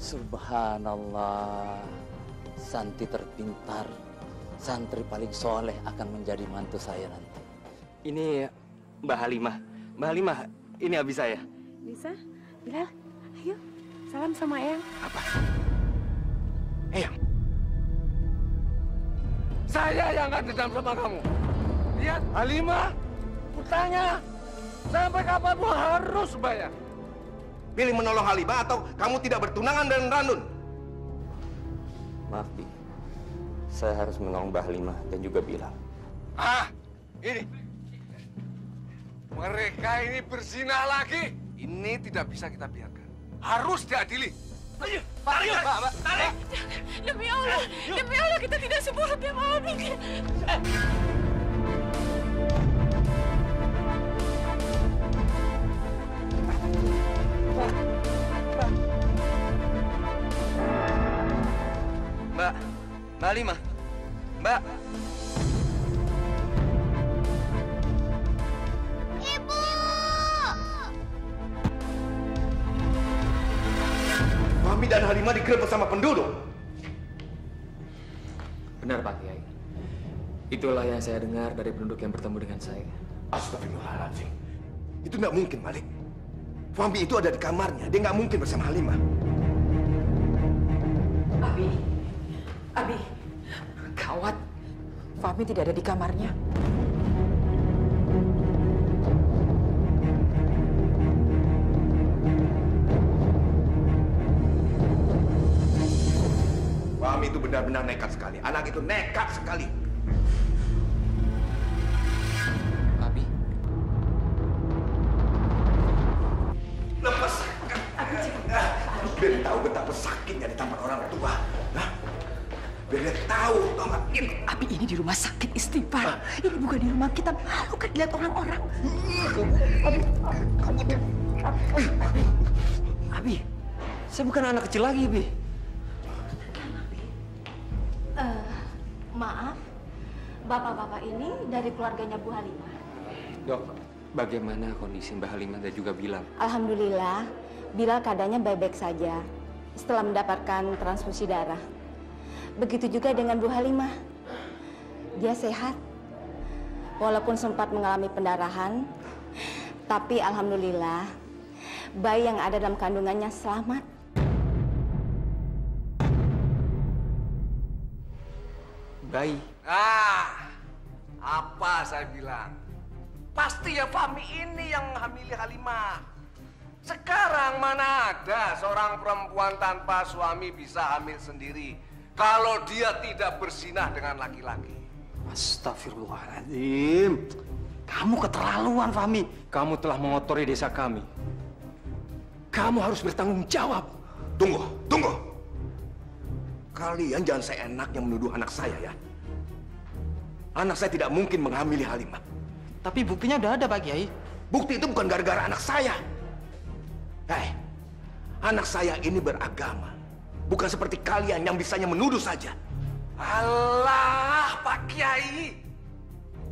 Subhanallah, santri terpintar, santri paling soleh akan menjadi mantu saya nanti. Ini Mbak Halimah. Mbak Halimah, ini abi saya. Bisa? Bilal, ayo salam sama Eyang. Apa? Eyang? Saya yang akan dendam sama kamu. Lihat, Halimah, bertanya, sampai kapan lu harus bayar? Pilih menolong Halimah atau kamu tidak bertunangan dengan Ranun? Maaf, Bi. Saya harus menolong Mbak Halimah dan juga Bilal. Ini. Mereka ini berzinah lagi. Ini tidak bisa kita biarkan. Harus diadili. Ayo, Mbak. Tarik. Demi Allah kita tidak seburuk yang Mama pikir. Mbak Halimah, Mbak. Ibu! Fahmi dan Halimah digerebek bersama penduduk. Benar, Pak Kiai. Itulah yang saya dengar dari penduduk yang bertemu dengan saya. Astagfirullahaladzim. Itu nggak mungkin, Malik. Fahmi itu ada di kamarnya. Dia nggak mungkin bersama Halimah. Abi, gawat. Fahmi tidak ada di kamarnya. Fahmi itu benar-benar nekat sekali. Anak itu nekat sekali. Abi. Lepas. Biar tahu betapa sakitnya ditampar orang tua. Biar dia tahu, tau nggak? Abi, ini di rumah sakit, istighfar. Ini bukan di rumah kita. Malu kan dilihat orang-orang. Abi, saya bukan anak kecil lagi, Bi. Maaf, bapak-bapak ini dari keluarganya Bu Halimah. Dok, bagaimana kondisi Mbak Halimah dan juga Bilal? Alhamdulillah, Bilal keadaannya baik-baik saja setelah mendapatkan transfusi darah. Begitu juga dengan Bu Halimah. Dia sehat. Walaupun sempat mengalami pendarahan, tapi alhamdulillah bayi yang ada dalam kandungannya selamat. Bayi. Apa saya bilang? Pasti ya Fahmi ini yang menghamili Halimah. Sekarang mana ada seorang perempuan tanpa suami bisa hamil sendiri kalau dia tidak berzinah dengan laki-laki. Astagfirullahaladzim. Kamu keterlaluan, Fahmi. Kamu telah mengotori desa kami. Kamu harus bertanggung jawab. Tunggu. Kalian jangan seenaknya menuduh anak saya ya. Anak saya tidak mungkin menghamili Halimah. Tapi buktinya udah ada, Pak Kiai. Bukti itu bukan gara-gara anak saya. Anak saya ini beragama. Bukan seperti kalian yang bisanya menuduh saja. Alah, Pak Kiai.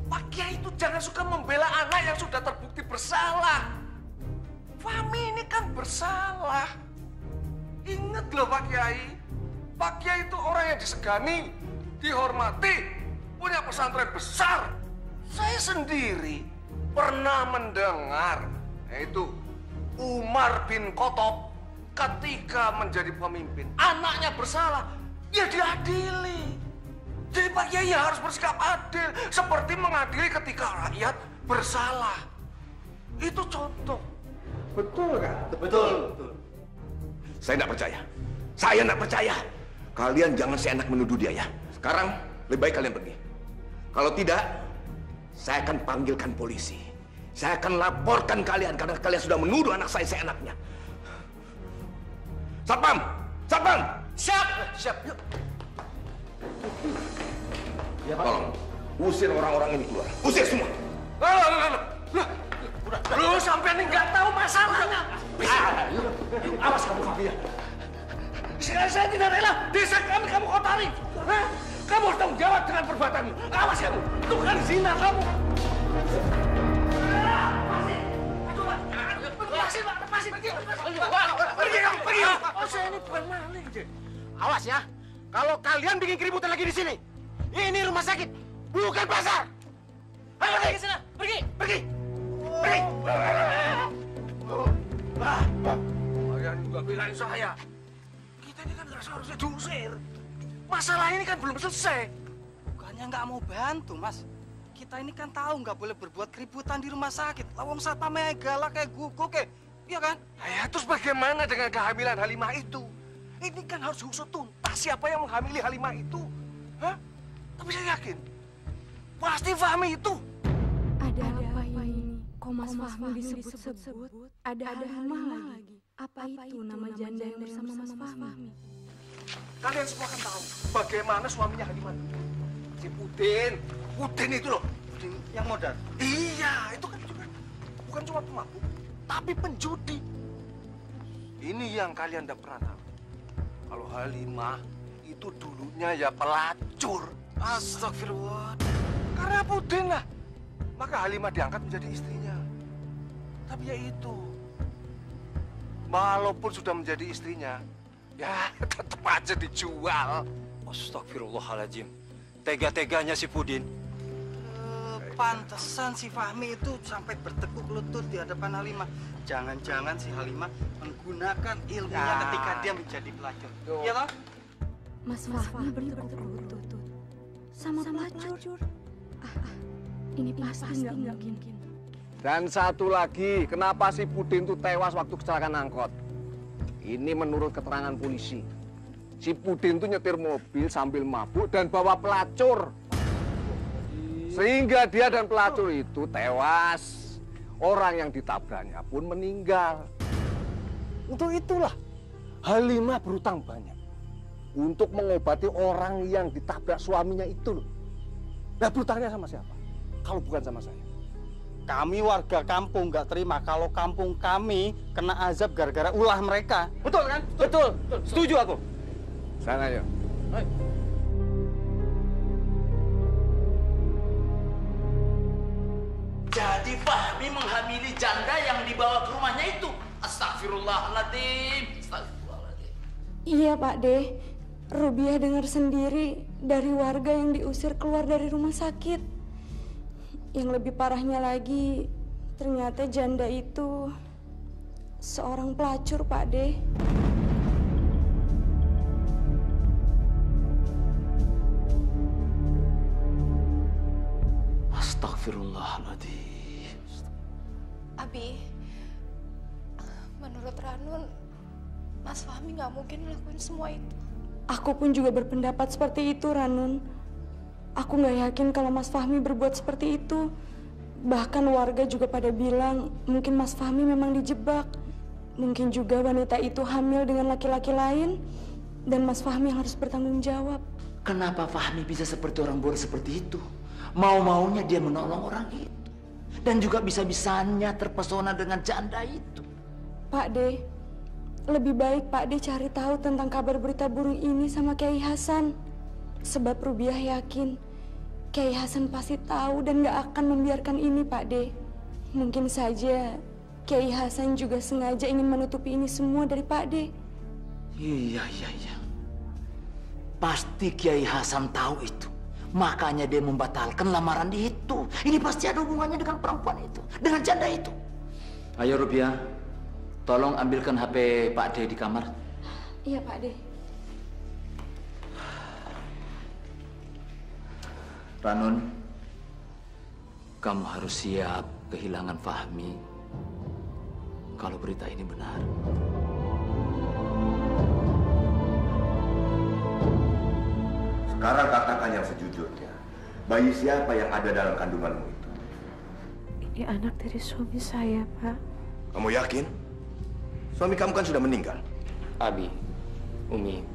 Pak Kiai itu jangan suka membela anak yang sudah terbukti bersalah. Fahmi ini kan bersalah. Ingat loh Pak Kiai. Pak Kiai itu orang yang disegani, dihormati, punya pesantren besar. Saya sendiri pernah mendengar, yaitu Umar bin Khattab ketika menjadi pemimpin, anaknya bersalah, ya diadili. Jadi Pak Kiai harus bersikap adil, seperti mengadili ketika rakyat bersalah. Itu contoh. Betul kan? Betul. Saya nggak percaya. Saya nggak percaya. Kalian jangan seenak menuduh dia ya. Sekarang lebih baik kalian pergi. Kalau tidak, saya akan panggilkan polisi. Saya akan laporkan kalian karena kalian sudah menuduh anak saya seenaknya. Satpam! Siap! Yuk. Ya, tolong, usir orang-orang ini keluar. Usir semua. Lu sampai ini nggak tahu masalahnya. Awas kamu, Fahmi. Saya tidak rela desa kami kamu kotori. Kamu harus tanggung jawab dengan perbuatanmu. Awas kamu, itu kan zina kamu. Pergi kamu, pergi. bukan maling, Je. Awas ya, kalau kalian bikin keributan lagi di sini. Ini rumah sakit, bukan pasar. Ayo pergi ke sana, pergi. Pergi. Kalian juga bilangin saya. Kita ini kan nggak seharusnya diusir. Masalah ini kan belum selesai. Bukannya nggak mau bantu, Mas. Kita ini kan tahu nggak boleh berbuat keributan di rumah sakit. Lawang satpamnya galak kayak guguk, iya kan? Ya, terus bagaimana dengan kehamilan Halimah itu? Ini kan harus diusut tuntas siapa yang menghamili Halimah itu. Hah? Tapi saya yakin, pasti Fahmi itu. Ada apa ini? Kok Mas Fahmi disebut-sebut? Ada Halimah lagi. Apa itu nama janda yang bersama Mas Fahmi? Kalian semua kan tahu bagaimana suaminya Halimah itu. Si Pudin. Pudin itu loh. Pudin yang modal? Iya, itu kan juga bukan cuma pemabuk, tapi penjudi. Ini yang kalian tidak pernah tahu. Kalau Halimah itu dulunya ya pelacur. Astagfirullah. Karena Pudin lah, maka Halimah diangkat menjadi istrinya. Tapi ya itu, walaupun sudah menjadi istrinya, ya tetap aja dijual. Astagfirullahaladzim. Tega-teganya si Pudin. Pantesan si Fahmi itu sampai bertekuk lutut di hadapan Halimah. Jangan-jangan si Halimah menggunakan ilmunya ketika dia menjadi pelacur. Iya toh? Mas Fahmi bertekuk lutut sama pelacur. Ini pasti nggak mungkin. Dan satu lagi, kenapa si Pudin itu tewas waktu kecelakaan angkot? Ini menurut keterangan polisi. Si Pudin itu nyetir mobil sambil mabuk dan bawa pelacur. Sehingga dia dan pelacur itu tewas. Orang yang ditabraknya pun meninggal. Untuk itulah Halimah berutang banyak untuk mengobati orang yang ditabrak suaminya itu loh. Nah, berutangnya sama siapa? Kalau bukan sama saya. Kami warga kampung nggak terima kalau kampung kami kena azab gara-gara ulah mereka. Betul kan? Betul. Setuju aku. Sana yuk. Jadi Fahmi menghamili janda yang dibawa ke rumahnya itu. Astagfirullahaladzim. Astagfirullahaladzim. Iya Pak De, Rubiah dengar sendiri dari warga yang diusir keluar dari rumah sakit. Yang lebih parahnya lagi, ternyata janda itu seorang pelacur Pak De. Astagfirullahaladzim. Abi, menurut Ranun, Mas Fahmi nggak mungkin ngelakuin semua itu. Aku pun juga berpendapat seperti itu, Ranun. Aku nggak yakin kalau Mas Fahmi berbuat seperti itu. Bahkan warga juga pada bilang mungkin Mas Fahmi memang dijebak. Mungkin juga wanita itu hamil dengan laki-laki lain dan Mas Fahmi harus bertanggung jawab. Kenapa Fahmi bisa seperti orang bodoh seperti itu? Mau-maunya dia menolong orang itu. Dan juga bisa-bisanya terpesona dengan janda itu. Pak De, lebih baik Pak De cari tahu tentang kabar berita burung ini sama Kiai Hasan. Sebab Rubiah yakin Kiai Hasan pasti tahu dan gak akan membiarkan ini Pak De. Mungkin saja Kiai Hasan juga sengaja ingin menutupi ini semua dari Pak De. Iya. Pasti Kiai Hasan tahu itu. Makanya dia membatalkan lamaran itu. Ini pasti ada hubungannya dengan perempuan itu, dengan janda itu. Ayo Rubiah, tolong ambilkan HP Pak De di kamar. Iya Pak De. Ranun, kamu harus siap kehilangan Fahmi kalau berita ini benar. Sekarang katakan yang sejujurnya. Bayi siapa yang ada dalam kandunganmu itu? Ini anak dari suami saya, Pak. Kamu yakin? Suami kamu kan sudah meninggal. Abi, Umi,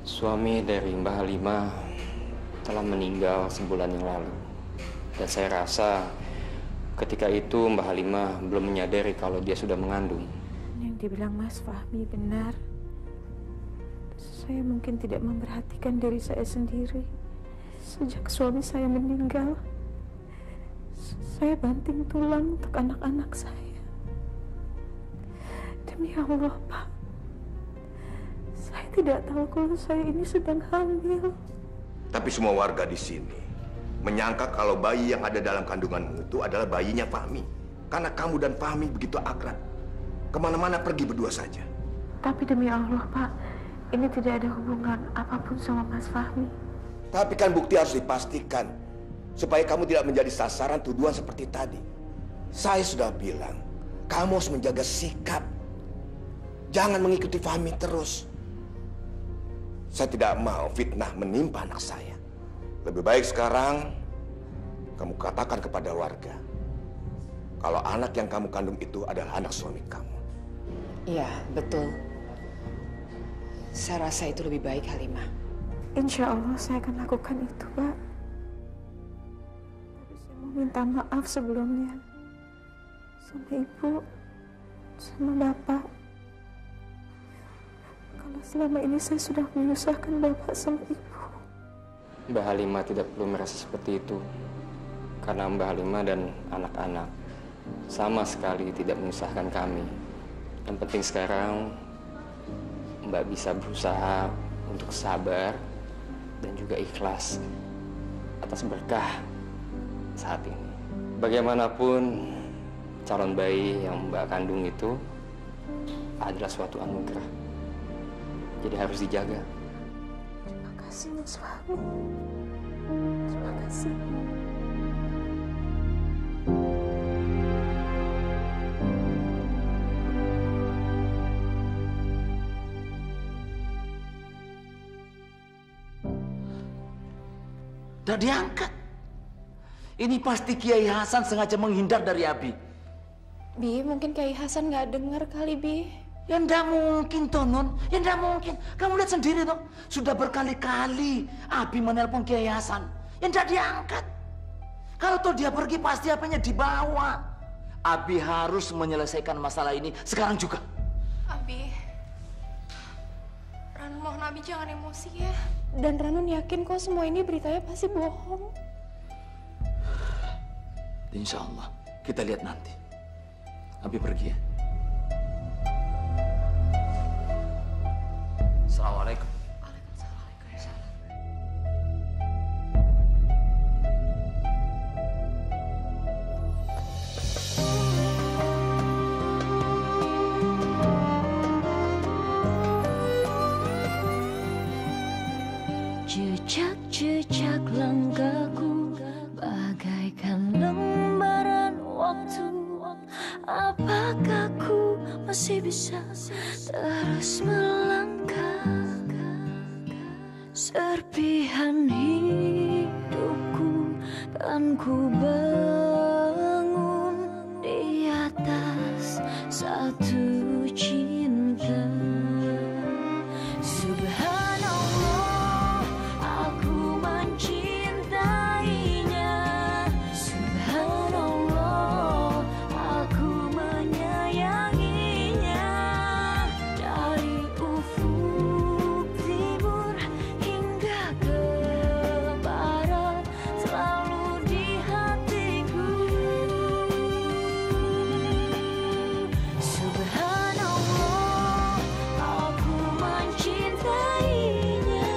suami dari Mbak Halimah telah meninggal sebulan yang lalu. Dan saya rasa ketika itu Mbak Halimah belum menyadari kalau dia sudah mengandung. Yang dibilang Mas Fahmi benar. Saya mungkin tidak memperhatikan diri saya sendiri. Sejak suami saya meninggal, saya banting tulang untuk anak-anak saya. Demi Allah, Pak. Saya tidak tahu kalau saya ini sedang hamil. Tapi semua warga di sini menyangka kalau bayi yang ada dalam kandunganmu itu adalah bayinya Fahmi. Karena kamu dan Fahmi begitu akrab. Kemana-mana pergi berdua saja. Tapi demi Allah, Pak, ini tidak ada hubungan apapun sama Mas Fahmi. Tapi kan bukti harus dipastikan supaya kamu tidak menjadi sasaran tuduhan seperti tadi. Saya sudah bilang, kamu harus menjaga sikap. Jangan mengikuti Fahmi terus. Saya tidak mau fitnah menimpa anak saya. Lebih baik sekarang kamu katakan kepada warga kalau anak yang kamu kandung itu adalah anak suami kamu. Iya, betul. Saya rasa itu lebih baik, Halimah. Insya Allah saya akan lakukan itu, Pak. Tapi saya mau minta maaf sebelumnya. Sama Ibu, sama Bapak. Kalau selama ini saya sudah menyusahkan Bapak sama Ibu. Mbak Halimah tidak perlu merasa seperti itu. Karena Mbak Halimah dan anak-anak sama sekali tidak menyusahkan kami. Yang penting sekarang Mbak bisa berusaha untuk sabar dan juga ikhlas atas berkah saat ini. Bagaimanapun calon bayi yang Mbak kandung itu adalah suatu anugerah. Jadi harus dijaga. Terima kasih, Mas Fahmi. Terima kasih. Udah diangkat. Ini pasti Kiai Hasan sengaja menghindar dari Abi. Bi, mungkin Kiai Hasan nggak dengar kali, Bi. Ya ndak mungkin, Tonon. Ya ndak mungkin. Kamu lihat sendiri, toh. Sudah berkali-kali Abi menelpon Kiai Hasan. Ya ndak diangkat. Kalau toh dia pergi, pasti apanya dibawa. Abi harus menyelesaikan masalah ini sekarang juga. Abi, Ranun mohon Abi jangan emosi ya. Dan Ranun yakin kok semua ini beritanya pasti bohong. Insya Allah, kita lihat nanti. Abi pergi ya. Assalamualaikum. Jejak-jejak langkahku bagaikan lembaran waktu. Apakah ku masih bisa terus melangkah? Serpihan hidupku kan ku bangun di atas satu cinta. Subhanallah, aku mencintainya. Subhanallah, aku menyayanginya. Dari ufuk timur hingga ke barat, selalu di hatiku. Subhanallah, aku mencintainya.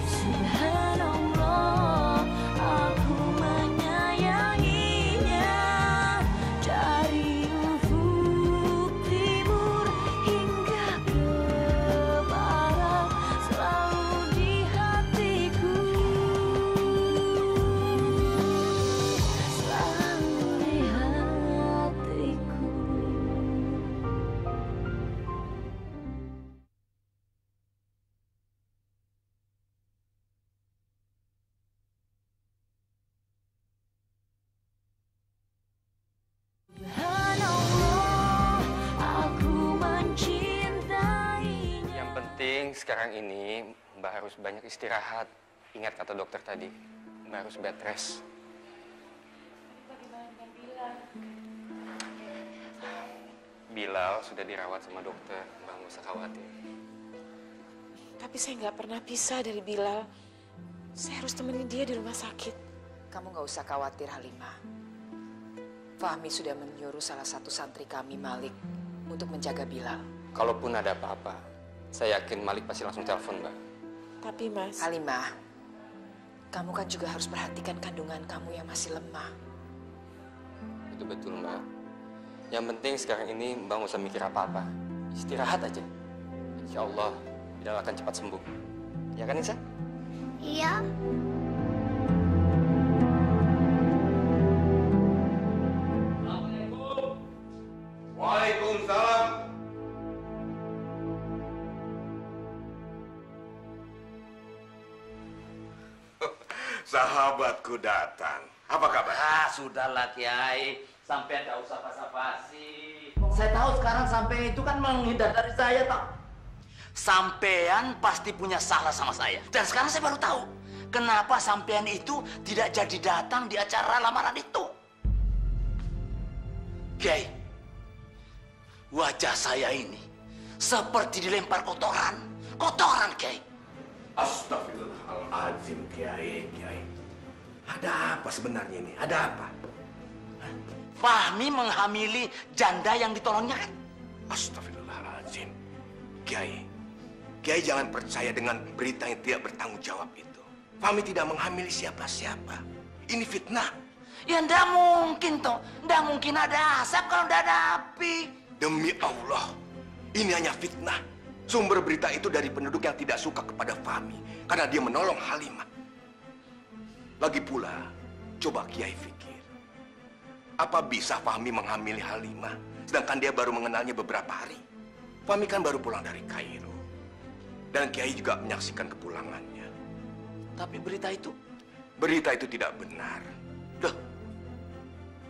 Subhanallah, aku menyayanginya. Dari ufuk timur hingga ke barat, selalu di hatiku. Selalu di hatiku. Subhanallah, aku mencintainya. Yang penting sekarang ini Mbak harus banyak istirahat. Ingat kata dokter tadi, Mbak harus bed rest. Bilal sudah dirawat sama dokter, Mbak nggak usah khawatir. Tapi saya nggak pernah pisah dari Bilal. Saya harus temenin dia di rumah sakit. Kamu nggak usah khawatir, Halimah. Fahmi sudah menyuruh salah satu santri kami, Malik, untuk menjaga Bilal. Kalaupun ada apa-apa, Saya yakin Malik pasti langsung telepon, Mbak. Tapi Mas... Halimah, kamu kan juga harus perhatikan kandungan kamu yang masih lemah. Itu betul, Mbak. Yang penting sekarang ini Mbak nggak usah mikir apa-apa. Istirahat aja. Insya Allah, Bilal akan cepat sembuh. Ya kan, Nisa? Iya. Waalaikumsalam. Sahabatku datang. Apa kabar? Sudahlah Kiai, sampai nggak usah basa-basi. Saya tahu sekarang sampai itu kan menghindar dari saya, tak? Sampean pasti punya salah sama saya. Dan sekarang saya baru tahu kenapa sampean itu tidak jadi datang di acara lamaran itu. Kiai, wajah saya ini seperti dilempar kotoran. Kotoran, Kiai. Astagfirullahaladzim, Kiai. Ada apa sebenarnya ini? Ada apa? Fahmi menghamili janda yang ditolongnya kan? Astagfirullahaladzim. Kiai jangan percaya dengan berita yang tidak bertanggung jawab itu. Fahmi tidak menghamili siapa-siapa. Ini fitnah. Ya ndak mungkin toh. Ndak mungkin ada asap kalau ndak ada api. Demi Allah, ini hanya fitnah. Sumber berita itu dari penduduk yang tidak suka kepada Fahmi karena dia menolong Halimah. Lagi pula, coba Kiai fikir. Apa bisa Fahmi menghamili Halimah sedangkan dia baru mengenalnya beberapa hari? Fahmi kan baru pulang dari Kairo. Dan Kiai juga menyaksikan kepulangannya. Tapi berita itu? Berita itu tidak benar. Loh,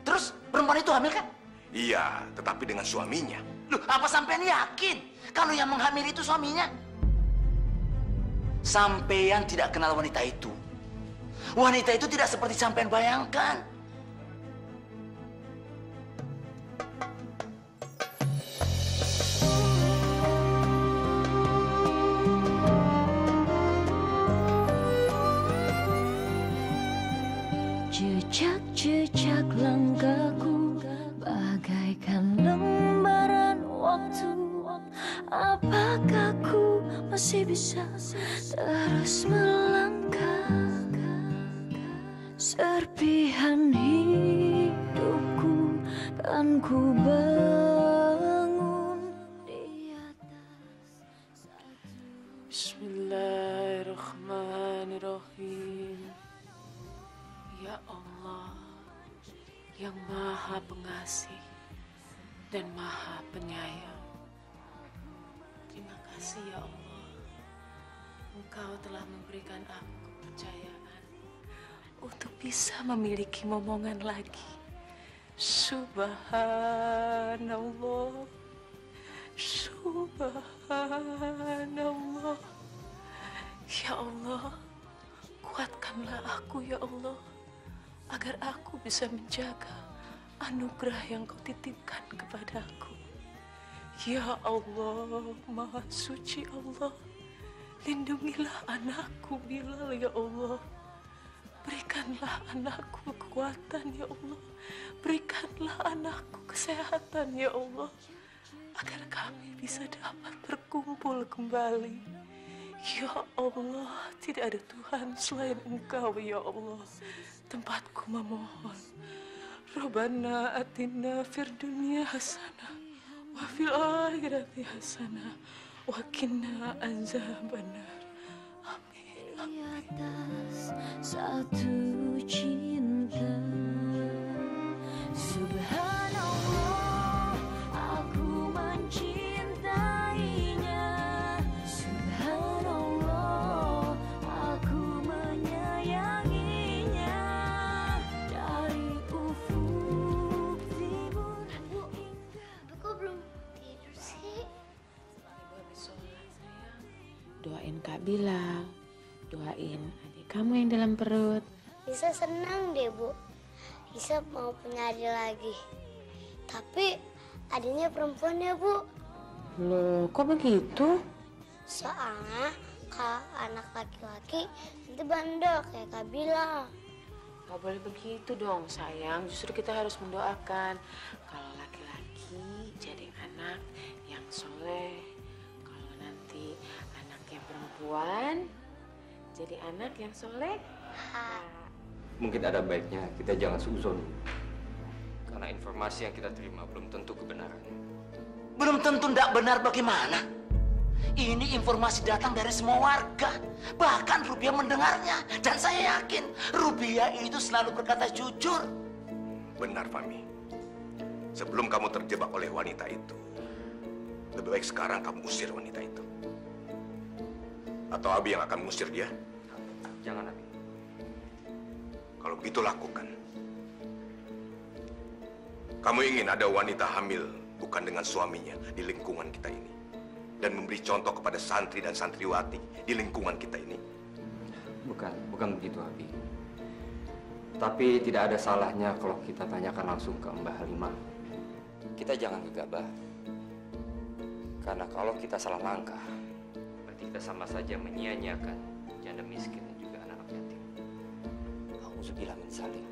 terus perempuan itu hamil kan? Iya, tetapi dengan suaminya. Loh, apa sampean yakin kalau yang menghamili itu suaminya? Sampean tidak kenal wanita itu. Wanita itu tidak seperti sampean bayangkan. Jejak-jejak langkahku bagaikan lembaran waktu. Apakah ku masih bisa terus melangkah? Serpihan hidupku kan ku bangun di atas. Bismillahirrahmanirrahim. Ya Allah, yang Maha Pengasih dan Maha Penyayang. Terima kasih ya Allah, Engkau telah memberikan aku kepercayaan untuk bisa memiliki momongan lagi. Subhanallah, Subhanallah. Ya Allah, kuatkanlah aku ya Allah, agar aku bisa menjaga anugerah yang Kau titipkan kepadaku. Ya Allah, Maha Suci Allah, lindungilah anakku Bilal ya Allah. Berikanlah anakku kekuatan ya Allah. Berikanlah anakku kesehatan ya Allah, agar kami bisa dapat berkumpul kembali. Ya Allah, tidak ada Tuhan selain Engkau ya Allah. Tempatku memohon. Rabbana atina fid dunya hasanah wa fil akhirati hasanah wa qina azabannar. Amin. Di atas satu cinta. Subhanallah, aku mencintainya. Subhanallah, aku menyayanginya. Dari ufuk timur hingga... Kok belum tidur sih? Ibu habis sholat sayang. Doain Kak Bilal, doain adik kamu yang dalam perut. Bisa senang deh, Bu. Bisa mau punya adik lagi. Tapi adiknya perempuan ya, Bu. Loh, kok begitu? Soalnya kalau anak laki-laki nanti bandel kayak Kak Bilal. Gak boleh begitu dong sayang, justru kita harus mendoakan kalau laki-laki jadi anak yang soleh. Kalau nanti dari anaknya perempuan jadi anak yang soleh. Mungkin ada baiknya kita jangan suuzon. Karena informasi yang kita terima belum tentu kebenaran. Belum tentu tidak benar bagaimana? Ini informasi datang dari semua warga. Bahkan Rubiah mendengarnya. Dan saya yakin Rubiah itu selalu berkata jujur. Benar, Fahmi. Sebelum kamu terjebak oleh wanita itu, lebih baik sekarang kamu usir wanita itu. Atau Abi yang akan mengusir dia? Jangan, Abi. Kalau begitu lakukan. Kamu ingin ada wanita hamil bukan dengan suaminya di lingkungan kita ini. Dan memberi contoh kepada santri dan santriwati di lingkungan kita ini. Bukan begitu, Abi. Tapi tidak ada salahnya kalau kita tanyakan langsung ke Mbah Halimah. Kita jangan gegabah. Karena kalau kita salah langkah, berarti kita sama saja menyia-nyiakan janda miskin dan juga anak-anak yatim. Auzubillah min dzalik.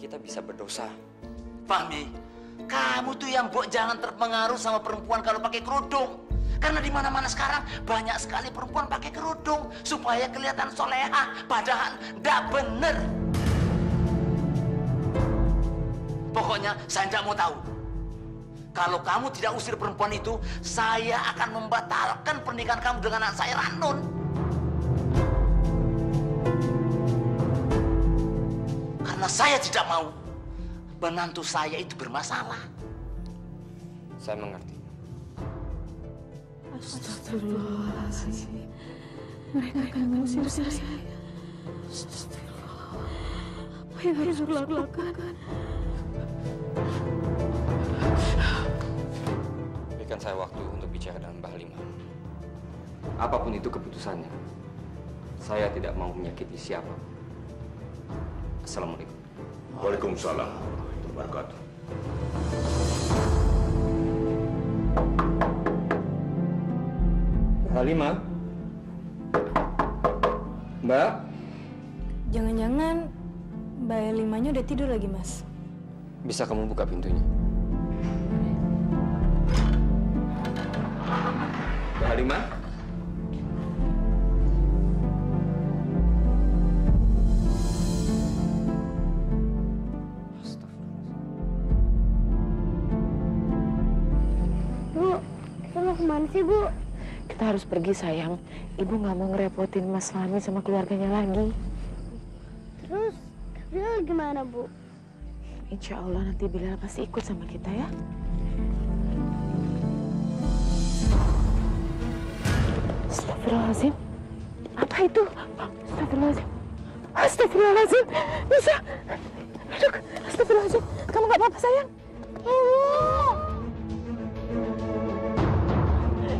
Kita bisa berdosa. Fahmi, kamu tuh yang jangan terpengaruh sama perempuan kalau pakai kerudung. Karena di mana-mana sekarang banyak sekali perempuan pakai kerudung supaya kelihatan solehah, padahal tidak benar. Pokoknya saya tidak mau tahu. Kalau kamu tidak usir perempuan itu, saya akan membatalkan pernikahan kamu dengan anak saya, Ranun. Karena saya tidak mau menantu saya itu bermasalah. Saya mengerti. Astagfirullahaladzim. Mereka akan mengusir saya. Astagfirullah. Apa yang harus aku lakukan? Berikan saya waktu untuk bicara dengan Mbah Halimah. Apapun itu keputusannya, saya tidak mau menyakiti siapa. Assalamualaikum. Waalaikumsalam warahmatullahi wabarakatuh. Halimah? Mbak? Jangan-jangan Mbak Halimahnya udah tidur lagi, Mas. Bisa kamu buka pintunya? Mbak Halimah? Bu, kita mau kemana sih, Bu? Kita harus pergi, sayang. Ibu nggak mau ngerepotin Mas Fahmi sama keluarganya lagi. Terus, Bilal gimana, Bu? Insya Allah nanti Bilal pasti ikut sama kita ya. Astagfirullahaladzim. Apa itu? Astagfirullahaladzim. Astagfirullahaladzim. Bisa. Aduh, astagfirullahaladzim. Kamu nggak apa-apa, sayang? Ibu!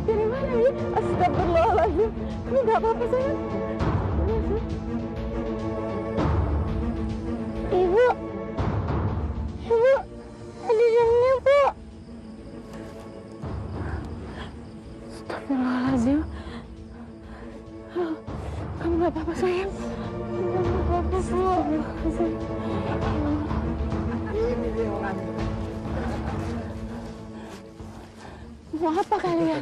Dari mana ini? Astagfirullahaladzim. Kamu nggak apa-apa, sayang? Ibu! Ibu! Ada jalannya, Bu! Astagfirullahaladzim. Kamu nggak apa-apa, sayang? Nggak apa-apa, Bu. Mau apa kalian?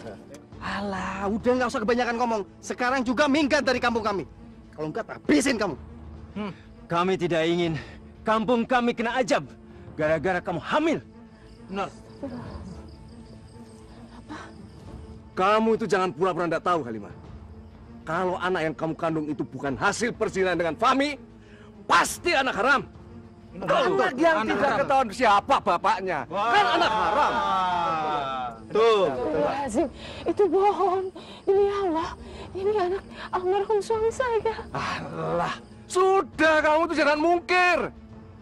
Alah, udah nggak usah kebanyakan ngomong. Sekarang juga minggat dari kampung kami. Kalau enggak, habisin kamu. Kami tidak ingin kampung kami kena ajab gara-gara kamu hamil. Benar. Kamu itu jangan pura-pura tidak tahu, Halimah. Kalau anak yang kamu kandung itu bukan hasil persalinan dengan Fahmi, pasti anak haram. Anak yang tidak ketahuan siapa bapaknya, kan anak haram. Tuh. Astagfirullahaladzim. Itu bohong. Ini Allah. Ini anak almarhum suami saya. Alah, sudah kamu tuh jangan mungkir.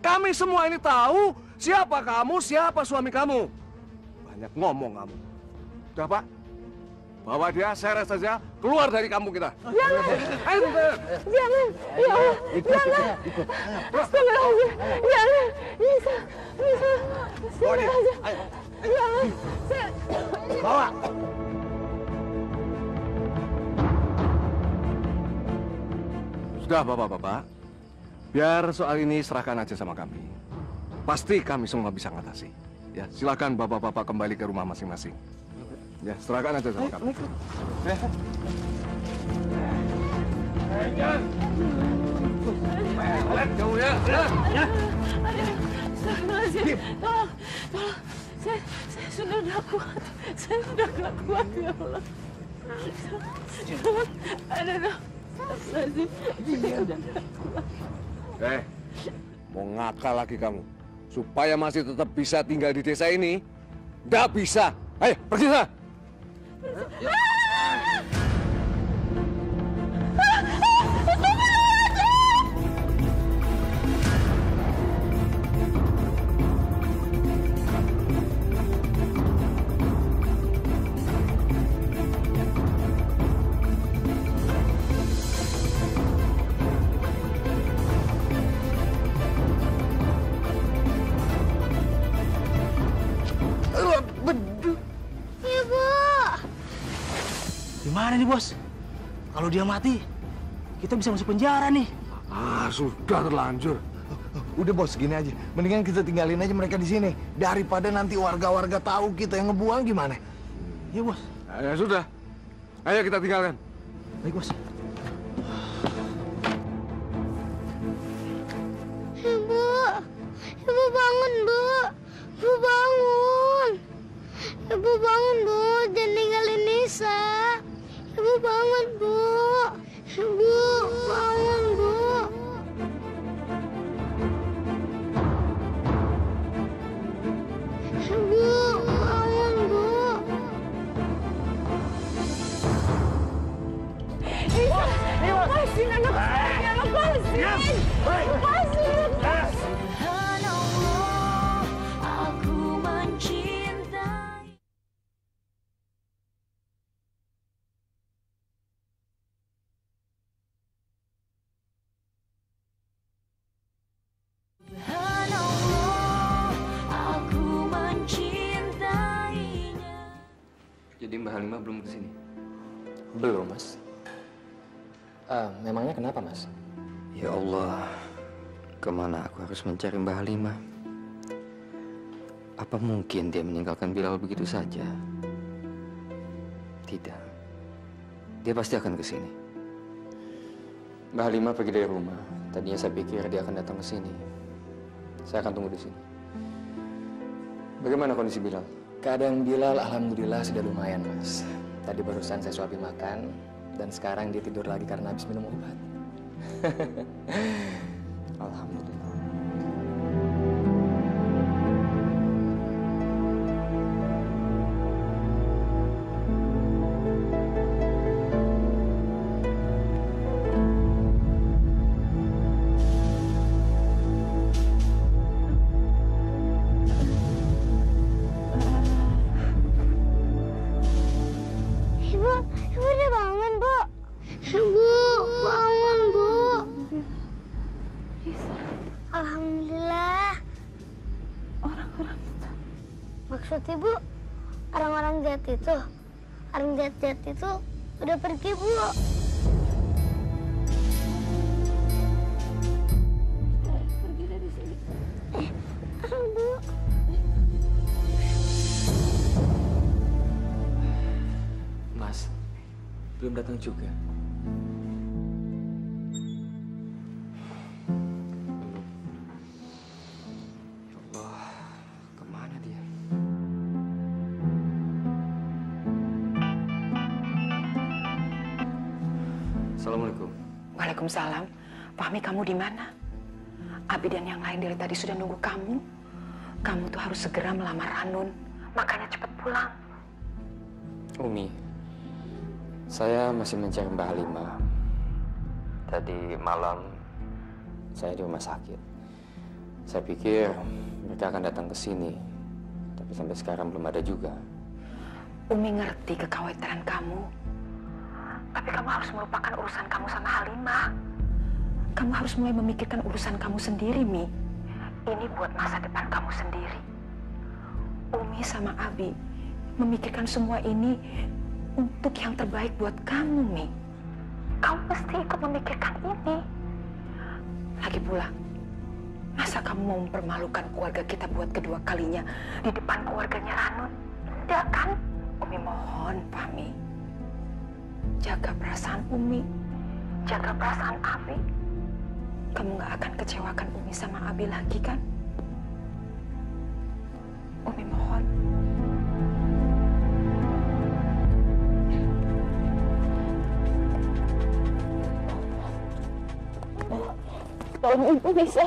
Kami semua ini tahu siapa kamu, siapa suami kamu. Banyak ngomong kamu. Udah, Pak? Bawa dia, seret saja, keluar dari kampung kita. Jangan. Ayo, Jangan. Ya Allah. Jangan. Astagfirullahaladzim. Jangan. Bisa. Astagfirullahaladzim. Jangan. Bawa. Sudah, Bapak-bapak. Biar soal ini serahkan aja sama kami. Pasti kami semua bisa ngatasi. Ya, silakan Bapak-bapak kembali ke rumah masing-masing. Ya, serahkan aja sama kami. Jangan. Lihat kamu ya. Astagfirullahaladzim. Tolong. Saya sudah tidak kuat. Saya sudah tidak kuat, ya Allah. Aduh. Astagfirullahaladzim. Mau ngakal lagi kamu? Supaya masih tetap bisa tinggal di desa ini? Nggak bisa. Ayo, pergi sana. Gimana nih, Bos? Kalau dia mati, kita bisa masuk penjara nih. Sudah terlanjur. Udah, Bos, gini aja. Mendingan kita tinggalin aja mereka di sini daripada nanti warga-warga tahu kita yang ngebuang gimana? Iya, Bos. Ya sudah. Ayo kita tinggalkan. Baik, Bos. Ibu bangun, Bu. Ibu bangun. Ibu bangun, Bu. Jangan ninggalin Nisa. Ibu bangun, Bu. Ibu bangun, Bu. Ibu bangun, Bu. Lepasin anak saya, lepasin. Lepasin. Aku mencintai. Aku mencintainya. Jadi Mbak Halimah belum kesini? Belum, Mas. Memangnya kenapa, Mas? Ya Allah, kemana aku harus mencari Mbak Halimah? Apa mungkin dia meninggalkan Bilal begitu saja? Tidak. Dia pasti akan ke sini. Mbak Halimah pergi dari rumah. Tadinya saya pikir dia akan datang ke sini. Saya akan tunggu di sini. Bagaimana kondisi Bilal? Keadaan Bilal alhamdulillah sudah lumayan, Mas. Tadi barusan saya suapin makan, dan sekarang dia tidur lagi karena habis minum obat. Alhamdulillah. Ibu udah bangun, Bu. Ibu bangun, Bu. Alhamdulillah. Orang-orang itu. Maksud Ibu, orang-orang jahat itu udah pergi, Bu. Pergi dari sini. Bu. Mas, belum datang juga. Ya Allah, kemana dia? Assalamualaikum. Waalaikumsalam. Fahmi, kamu di mana? Abi dan yang lain dari tadi sudah nunggu kamu. Kamu tuh harus segera melamar Ranun. Makanya cepat pulang. Umi, saya masih mencari Mbak Halimah. Tadi malam saya di rumah sakit. Saya pikir mereka akan datang ke sini, tapi sampai sekarang belum ada juga. Umi ngerti kekhawatiran kamu. Tapi kamu harus melupakan urusan kamu sama Halimah. Kamu harus mulai memikirkan urusan kamu sendiri, Mi. Ini buat masa depan kamu sendiri. Umi sama Abi memikirkan semua ini untuk yang terbaik buat kamu, Mi. Kamu mesti ikut memikirkan ini. Lagi pula, masa kamu mau mempermalukan keluarga kita buat kedua kalinya di depan keluarganya Ranun? Tidak kan? Umi mohon, Fahmi. Jaga perasaan Umi. Jaga perasaan Abi. Kamu nggak akan kecewakan Umi sama Abi lagi, kan? Umi mohon. Tolong Ibu bisa.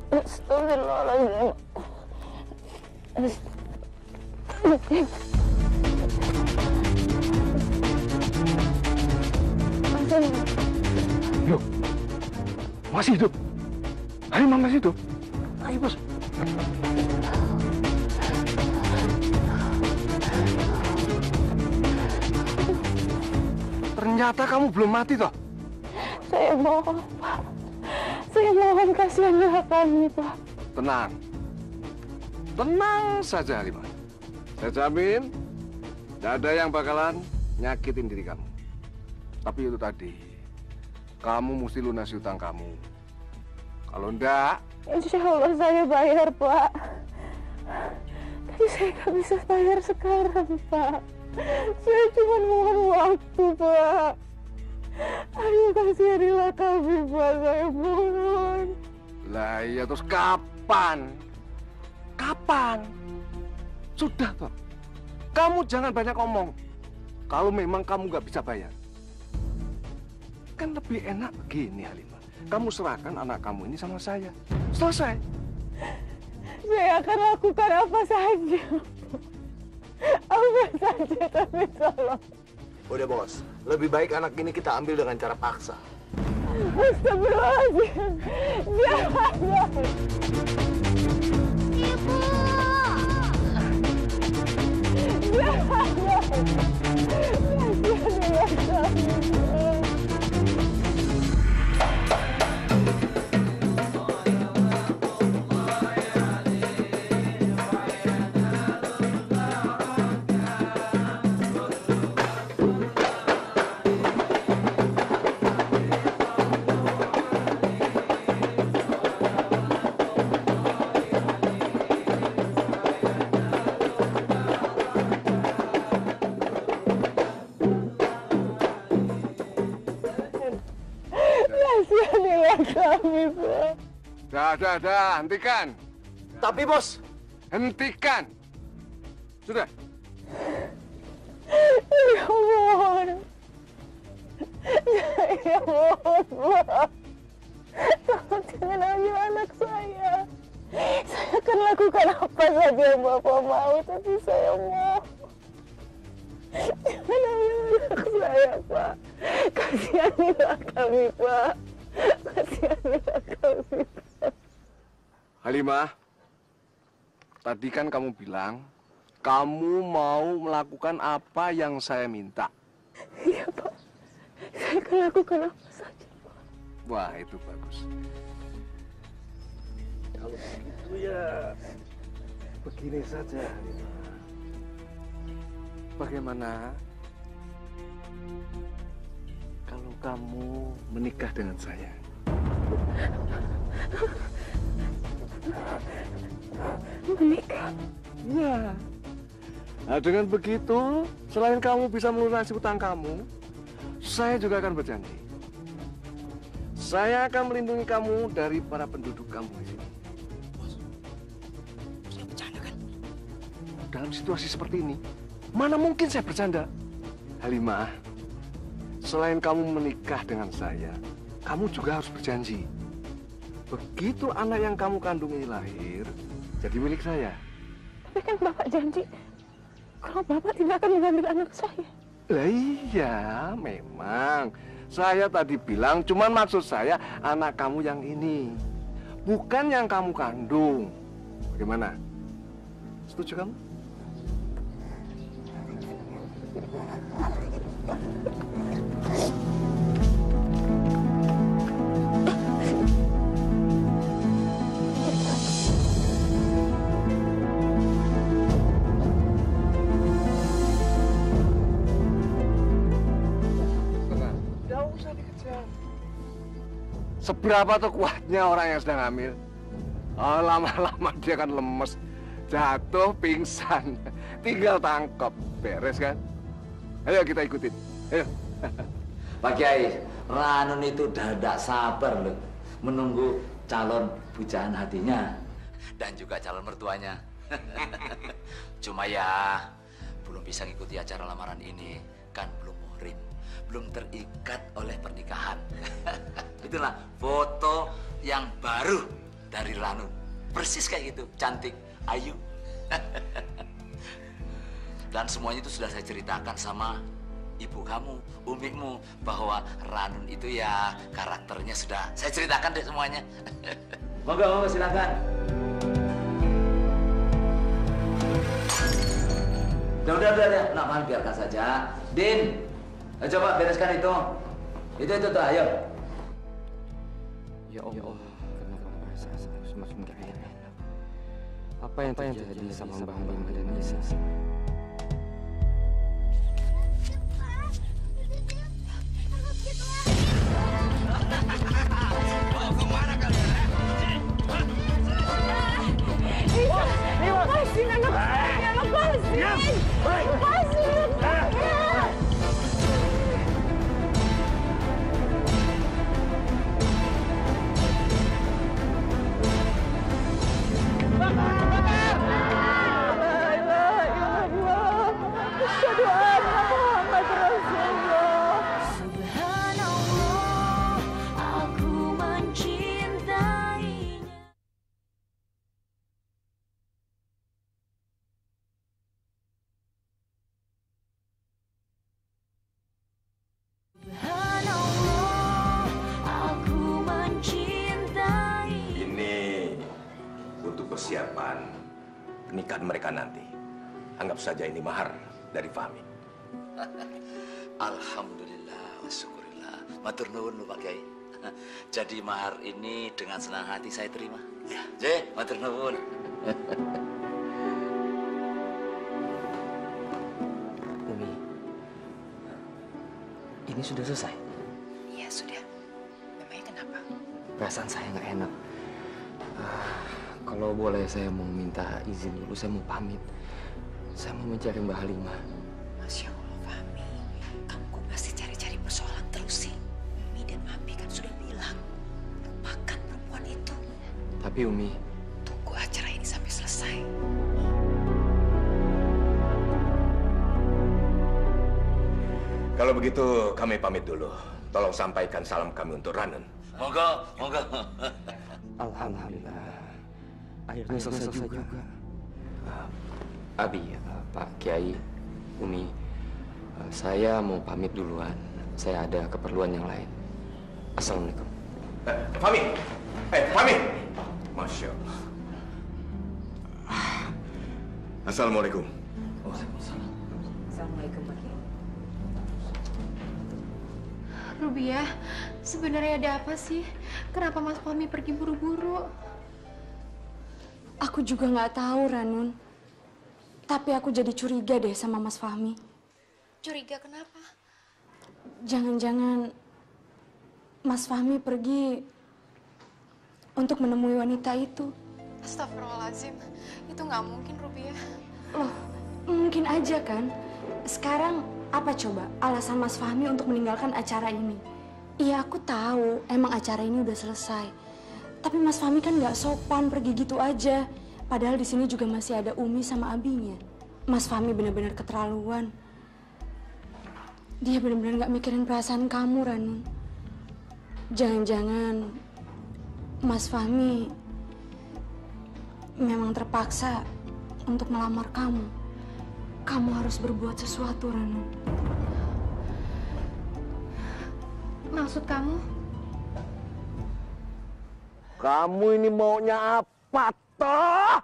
Astagfirullahaladzim. Astagfirullahaladzim. Loh, masih hidup? Halimah masih hidup? Ayo, Bos. Ternyata kamu belum mati, toh? Saya mohon, Pak. Saya mohon kasihanlah kami, Pak. Tenang. Tenang saja, Halimah. Saya jamin, tidak ada yang bakalan nyakitin diri kamu. Tapi itu tadi, kamu mesti lunasi utang kamu. Kalau enggak... Insya Allah saya bayar, Pak. Tapi saya nggak bisa bayar sekarang, Pak. Saya cuma mohon waktu, Pak. Ayo kasihanilah kami, Pak. Saya mohon. Lah iya, terus kapan? Kapan? Sudah, toh. Kamu jangan banyak ngomong. Kalau memang kamu nggak bisa bayar. Kan lebih enak begini, Halimah. Kamu serahkan anak kamu ini sama saya. Selesai. Saya akan lakukan apa saja. Apa saja, tapi tolong. Udah, Bos. Lebih baik anak ini kita ambil dengan cara paksa. Astagfirullahaladzim. Jangan. Kami, Pak. Dah, hentikan. Tapi, Bos. Hentikan. Sudah. Ya mohon. Saya mohon, Pak. Tolong jangan ambil anak saya. Saya akan lakukan apa saja yang Bapak mau, tapi saya mohon. Jangan ambil anak saya, Pak. Kasihanilah kami, Pak. Kasihanilah kami, Pak. Halimah, tadi kan kamu bilang kamu mau melakukan apa yang saya minta. Iya, Pak. Saya akan lakukan apa saja, Pak. Wah, itu bagus. Kalau begitu ya, begini saja, Halimah. Bagaimana kalau kamu menikah dengan saya? Menikah? Ya. Nah, dengan begitu, selain kamu bisa melunasi utang kamu, saya juga akan berjanji. Saya akan melindungi kamu dari para penduduk kampung di sini. Bos, saya bercanda kan? Dalam situasi seperti ini, mana mungkin saya bercanda? Halimah, selain kamu menikah dengan saya, kamu juga harus berjanji. Begitu anak yang kamu kandung ini lahir, jadi milik saya. Tapi kan Bapak janji, kalau Bapak tidak akan mengambil anak saya. Lah iya, memang. Saya tadi bilang, cuman maksud saya anak kamu yang ini. Bukan yang kamu kandung. Bagaimana? Setuju kamu? Seberapa tuh kuatnya orang yang sedang hamil? Oh, lama-lama dia akan lemes. jatuh pingsan. Tinggal tangkap. Beres kan? Ayo kita ikutin. Ayo. Pak Kiai, Ranun itu udah tidak sabar loh menunggu calon pujaan hatinya dan juga calon mertuanya. Cuma ya belum bisa ngikuti acara lamaran ini, kan belum muhrim, belum terikat oleh pernikahan. Itulah foto yang baru dari Ranun, persis kayak gitu, cantik, ayu. Dan semuanya itu sudah saya ceritakan sama ibu kamu, umikmu, bahwa Ranun itu ya karakternya sudah saya ceritakan deh semuanya. Monggo, silakan. Udah, nak main biarkan saja. Din, coba bereskan itu. Itu tuh, ayo. Ya Allah, kenapa perasaan saya semakin gak enak? Apa yang terjadi sama Mbak Halimah dan Nisa? Mau kemana kalian? Lepasin anak saya, lepasin! Lepasin! Persiapan pernikahan mereka nanti. Anggap saja ini mahar dari Fahmi. Alhamdulillah, syukurillah. Matur nuwun Pak Kiai. Jadi mahar ini dengan senang hati saya terima. Ya, matur nuwun. Umi, ini sudah selesai? Iya, sudah. Memangnya kenapa? Perasaan saya nggak enak. Kalau boleh saya mau minta izin dulu, saya mau pamit. Saya mau mencari Mbak Halimah. Masya Allah, Fahmi. Kamu kok masih cari-cari persoalan terus sih? Umi dan Abi kan sudah bilang, lupakan perempuan itu. Tapi Umi... Tunggu acara ini sampai selesai. Kalau begitu, kami pamit dulu. Tolong sampaikan salam kami untuk Ranun. Monggo. Alhamdulillah. Akhirnya selesai juga. Abi, Pak Kiai, Umi, saya mau pamit duluan. Saya ada keperluan yang lain. Assalamualaikum. Fahmi! Fahmi! Masya Allah. Assalamualaikum. Waalaikumsalam. Assalamualaikum, Pak Kiai. Rubiah, sebenarnya ada apa sih? Kenapa Mas Fahmi pergi buru-buru? Aku juga nggak tahu, Ranun. Tapi aku jadi curiga deh sama Mas Fahmi. Curiga kenapa? Jangan-jangan Mas Fahmi pergi untuk menemui wanita itu. Astagfirullahaladzim, itu nggak mungkin, Rubiah. Loh, mungkin aja kan? Sekarang apa coba alasan Mas Fahmi untuk meninggalkan acara ini? Iya, aku tahu emang acara ini udah selesai. Tapi Mas Fahmi kan nggak sopan pergi gitu aja. Padahal di sini juga masih ada Umi sama Abinya. Mas Fahmi benar-benar keterlaluan. Dia benar-benar nggak mikirin perasaan kamu, Ranun. Jangan-jangan Mas Fahmi memang terpaksa untuk melamar kamu. Kamu harus berbuat sesuatu, Ranun. Maksud kamu? Kamu ini maunya apa, toh?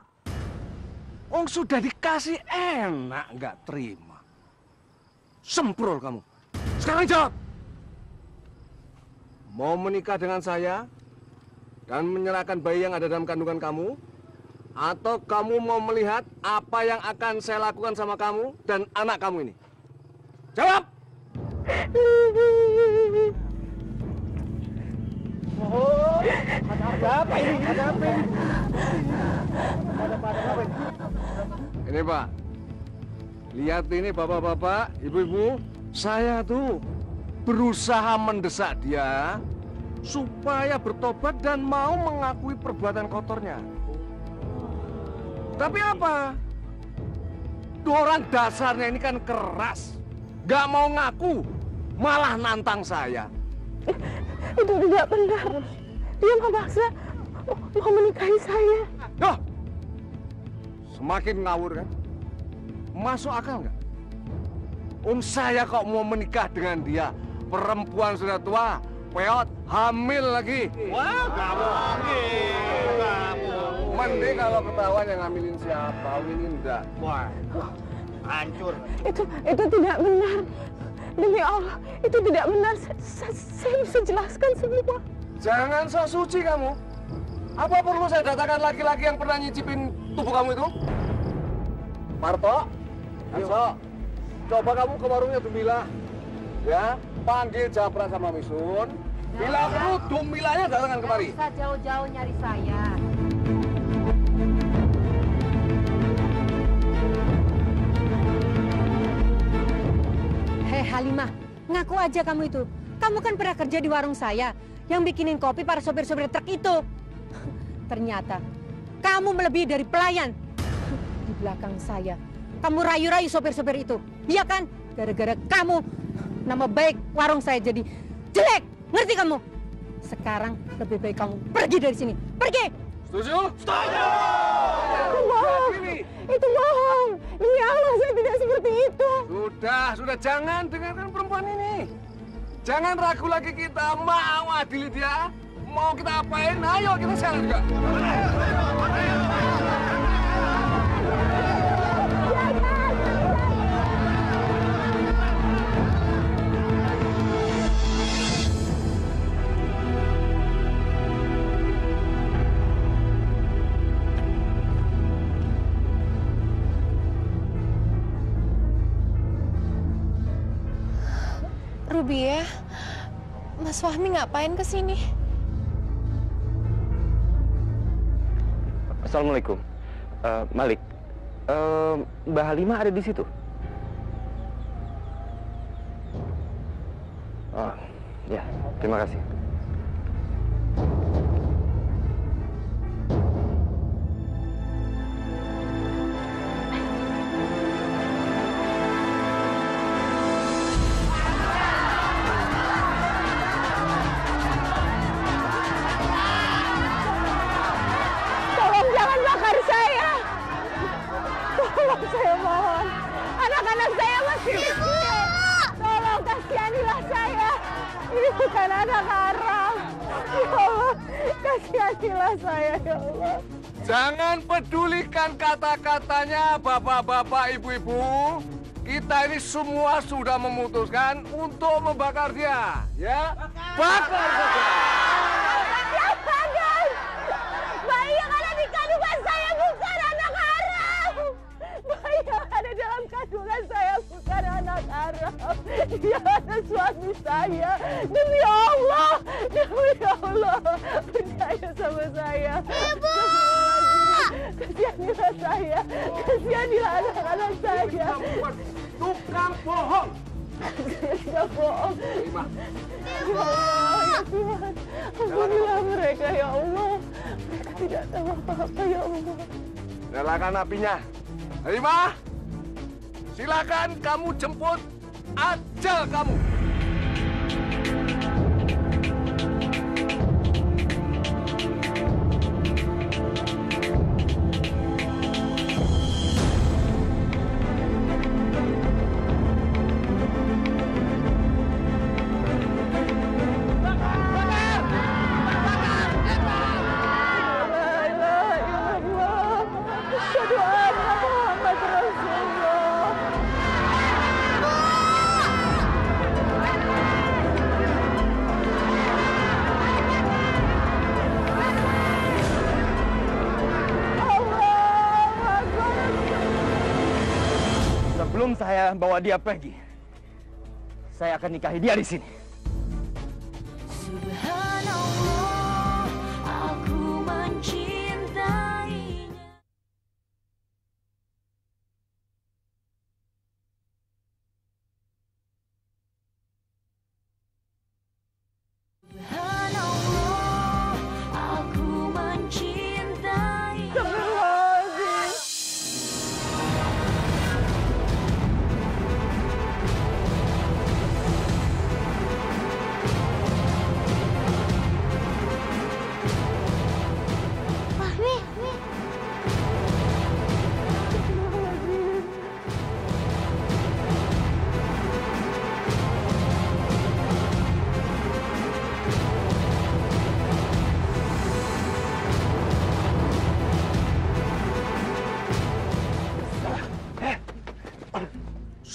Ong sudah dikasih enak, nggak terima. Semprol kamu. Sekarang jawab. Mau menikah dengan saya dan menyerahkan bayi yang ada dalam kandungan kamu? Atau kamu mau melihat apa yang akan saya lakukan sama kamu dan anak kamu ini? Jawab! Oh, ada apa ini? Ada apa ini? Ada apa ini? Ini Pak, lihat ini bapak-bapak, ibu-ibu, saya tuh berusaha mendesak dia supaya bertobat dan mau mengakui perbuatan kotornya. Tapi apa? Orang dasarnya ini kan keras, gak mau ngaku, malah nantang saya. Itu tidak benar. Dia memaksa mau menikahi saya. Duh, semakin ngawur kan? Masuk akal nggak? Saya kok mau menikah dengan dia, perempuan sudah tua, peot, hamil lagi. Wah, nggak mungkin. Mending kalau ketahuan yang ngambilin siapa, ini enggak. Wah, hancur. Itu tidak benar. Demi Allah, itu tidak benar. Saya bisa jelaskan semua. Jangan sok suci kamu. Apa perlu saya datangkan laki-laki yang pernah nyicipin tubuh kamu itu? Parto, Anso, coba kamu ke warungnya Dumila. Ya, panggil Japra sama Misun. Bila perlu, Dumilanya datangkan kemari. Bisa jauh-jauh nyari saya. Hei Halimah, ngaku aja kamu itu. Kamu kan pernah kerja di warung saya yang bikinin kopi para sopir-sopir truk itu. Ternyata kamu melebihi dari pelayan. Di belakang saya, kamu rayu-rayu sopir-sopir itu. Iya kan? Gara-gara kamu, nama baik warung saya jadi jelek. Ngerti kamu? Sekarang lebih baik kamu pergi dari sini. Pergi! Setuju? Setuju! Itu bohong. Itu bohong. Demi Allah, saya tidak seperti itu. Sudah, jangan dengarkan perempuan ini. Jangan ragu lagi, kita mau adili dia. Mau kita apain? Ayo kita jalan juga. Rubiah, Mas Fahmi ngapain kesini? Assalamualaikum, Malik. Mbak Halimah ada di situ? Oh, ya, terima kasih. Saya mohon, anak-anak saya masih kecil. Tolong kasihanilah saya. Ini bukan anak haram. Ya Allah, kasihanilah saya, ya Allah. Jangan pedulikan kata-katanya, bapak-bapak, ibu-ibu. Kita ini semua sudah memutuskan untuk membakar dia, ya? Bakar saja. Jangan! Bayi yang ada di kandungan saya bukan anak haram. Bayi yang ada dalam kandungan saya bukan anak haram. Dia ada suami saya. Demi Allah, percaya sama saya. Ibu! Kasihanilah saya. Kasihanilah anak-anak saya. Tukang bohong. Saya tidak bohong. Ya Allah, ya Tuhan. Ampunilah mereka, ya Allah. Mereka tidak tahu apa-apa, ya Allah. Nyalakan apinya. Halimah, silakan kamu jemput ajal kamu. Sebelum saya bawa dia pergi, saya akan nikahi dia di sini. Subhanallah, aku mencintainya.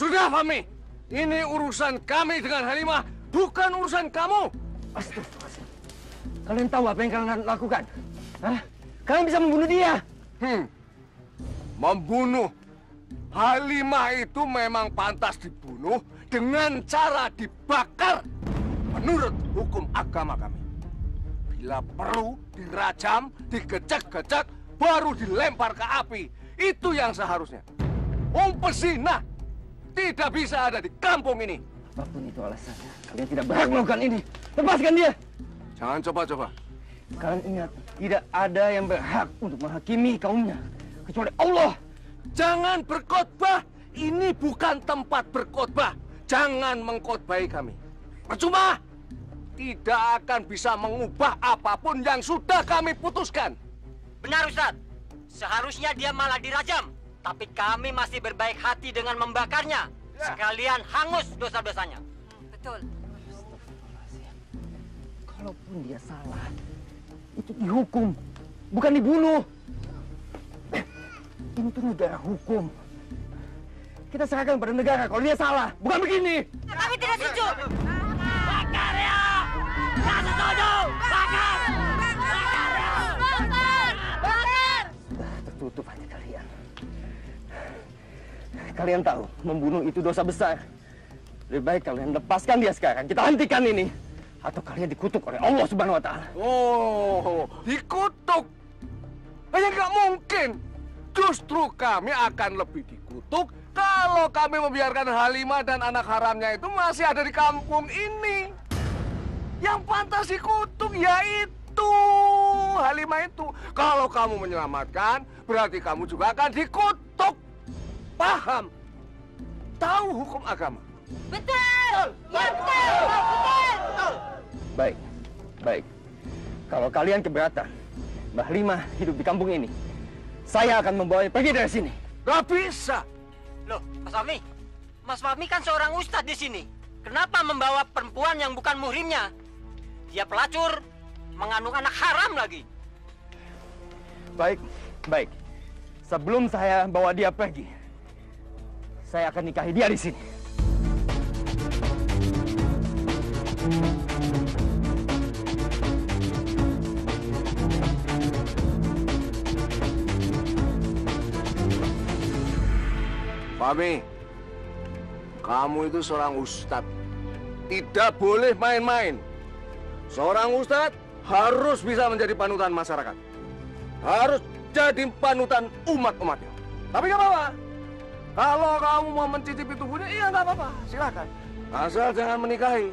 Sudah, Fahmi. Ini urusan kami dengan Halimah, bukan urusan kamu. Astagfirullahaladzim. Kalian tahu apa yang kalian lakukan? Hah? Kalian bisa membunuh dia. Membunuh? Halimah itu memang pantas dibunuh dengan cara dibakar menurut hukum agama kami. Bila perlu dirajam, digecek-gecek, baru dilempar ke api. Itu yang seharusnya. Pezina tidak bisa ada di kampung ini. Apapun itu alasannya, kalian tidak berhak melakukan ini. Lepaskan dia. Jangan coba-coba. Kalian ingat, tidak ada yang berhak untuk menghakimi kaumnya kecuali Allah. Jangan berkhotbah. Ini bukan tempat berkhotbah. Jangan mengkhotbahi kami. Percuma. Tidak akan bisa mengubah apapun yang sudah kami putuskan. Benar, Ustadz. Seharusnya dia malah dirajam. Tapi kami masih berbaik hati dengan membakarnya. Sekalian hangus dosa-dosanya. Betul. Kalaupun dia salah, itu dihukum, bukan dibunuh. Ini tuh negara hukum. Kita serahkan pada negara kalau dia salah, bukan begini. Kami tidak setuju. Bakar ya! Tidak setuju! Bakar! Bakar ya! Bakar! Bakar! Sudah tertutup hati kalian. Kalian tahu, membunuh itu dosa besar. Lebih baik kalian lepaskan dia sekarang. Kita hentikan ini. Atau kalian dikutuk oleh Allah Subhanahu wa Ta'ala. Oh, dikutuk? Hanya nggak mungkin. Justru kami akan lebih dikutuk kalau kami membiarkan Halimah dan anak haramnya itu masih ada di kampung ini. Yang pantas dikutuk yaitu Halimah itu. Kalau kamu menyelamatkan, berarti kamu juga akan dikutuk. Paham? Tahu hukum agama? Betul! Ya betul! Betul! Baik, baik. Kalau kalian keberatan, Mbah Halimah hidup di kampung ini, saya akan membawanya pergi dari sini. Gak bisa. Loh, Mas Fahmi. Mas Fahmi kan seorang ustadz di sini. Kenapa membawa perempuan yang bukan muhrimnya? Dia pelacur, mengandung anak haram lagi. Baik, baik. Sebelum saya bawa dia pergi, saya akan nikahi dia di sini. Fahmi, kamu itu seorang ustadz. Tidak boleh main-main. Seorang ustadz harus bisa menjadi panutan masyarakat. Harus jadi panutan umat-umatnya. Tapi nggak apa-apa. Kalau kamu mau mencicipi tubuhnya, iya nggak apa-apa. Silakan. Asal jangan menikahi.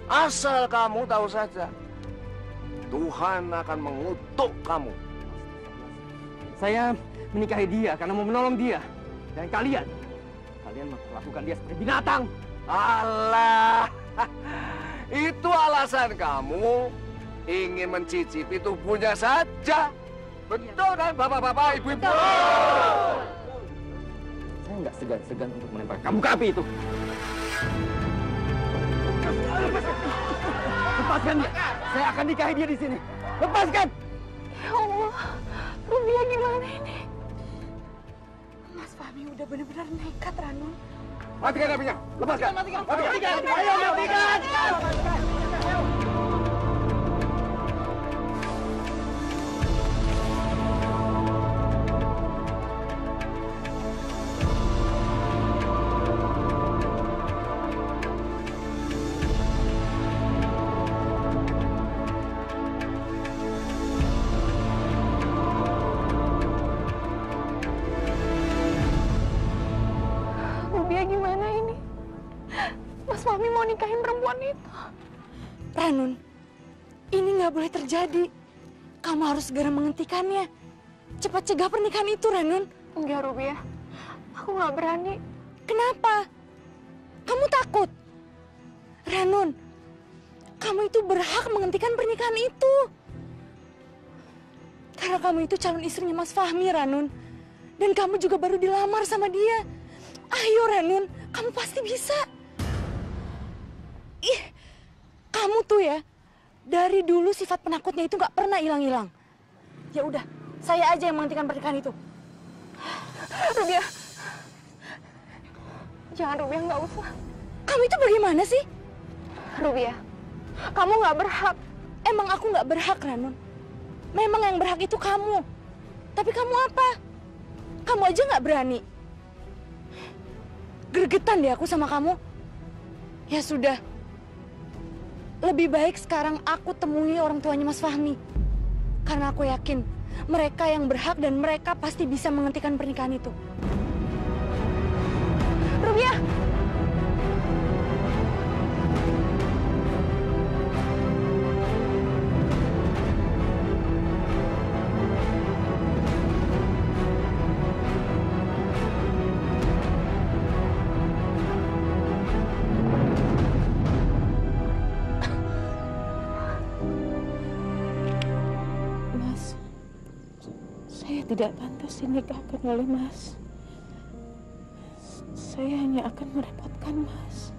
Asal kamu tahu saja, Tuhan akan mengutuk kamu. Saya menikahi dia karena mau menolong dia. Dan kalian memperlakukan dia seperti binatang. Alah, itu alasan kamu ingin mencicipi tubuhnya saja. Betul kan, bapak-bapak, ibu-ibu? Saya nggak segan-segan untuk melempar kamu ke api itu. Lepaskan dia. Saya akan nikahi dia di sini. Lepaskan. Ya Allah, Rubia gimana ini? Mas Fahmi udah benar-benar nekat, Ranu. Matikan apinya. Lepaskan. Matikan. Ayo, matikan. Gimana ini? Mas Fahmi mau nikahin perempuan itu. Ranun, ini nggak boleh terjadi. Kamu harus segera menghentikannya. Cepat cegah pernikahan itu, Ranun. Enggak, Rubia. Aku nggak berani. Kenapa? Kamu takut? Ranun, kamu itu berhak menghentikan pernikahan itu. Karena kamu itu calon istrinya Mas Fahmi, Ranun. Dan kamu juga baru dilamar sama dia. Ayo Ranun, kamu pasti bisa. Ih, kamu tuh ya, dari dulu sifat penakutnya itu nggak pernah hilang-hilang. Ya udah, saya aja yang menghentikan pernikahan itu. Rubia, Jangan, Rubiah, nggak usah. Kamu itu bagaimana sih? Rubiah, kamu nggak berhak. Emang aku nggak berhak, Ranun. Memang yang berhak itu kamu. Tapi kamu apa? Kamu aja nggak berani. Gregetan deh aku sama kamu. Ya sudah. Lebih baik sekarang aku temui orang tuanya Mas Fahmi. Karena aku yakin mereka yang berhak dan mereka pasti bisa menghentikan pernikahan itu. Rubiah! Tidak pantas dinikahkan oleh Mas. Saya hanya akan merepotkan Mas.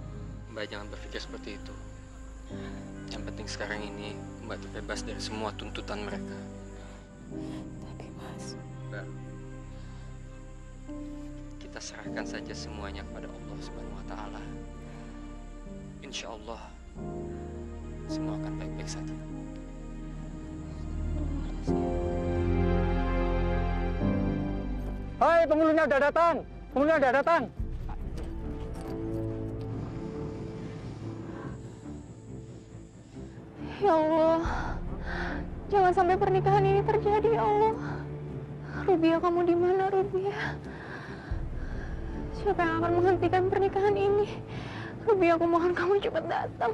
Mbak jangan berpikir seperti itu. Yang penting sekarang ini Mbak terbebas dari semua tuntutan mereka. Tapi Mas, Mbak, kita serahkan saja semuanya kepada Allah Subhanahu wa Ta'ala. Insya Allah semua akan baik-baik saja. Hai, penghulunya udah datang. Penghulunya udah datang. Ya Allah, jangan sampai pernikahan ini terjadi, ya Allah. Rubiah, kamu di mana, Rubiah? Siapa yang akan menghentikan pernikahan ini? Rubiah, aku mohon kamu cepat datang.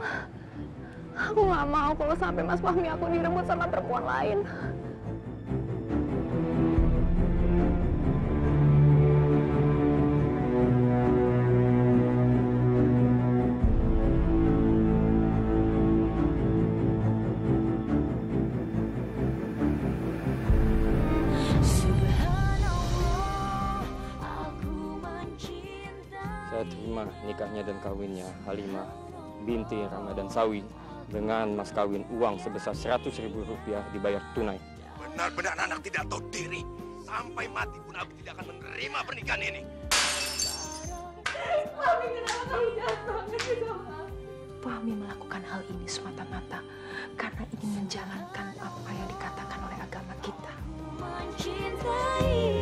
Aku nggak mau kalau sampai Mas Fahmi aku direbut sama perempuan lain. Saya terima nikahnya dan kawinnya Halimah binti Ramadan Sawi dengan mas kawin uang sebesar Rp100.000 dibayar tunai. Benar-benar anak tidak tahu diri. Sampai mati pun aku tidak akan menerima pernikahan ini. Fahmi, kenapa kamu jahat banget sih sama aku? Fahmi melakukan hal ini semata-mata karena ingin menjalankan apa yang dikatakan oleh agama kita. Mencintai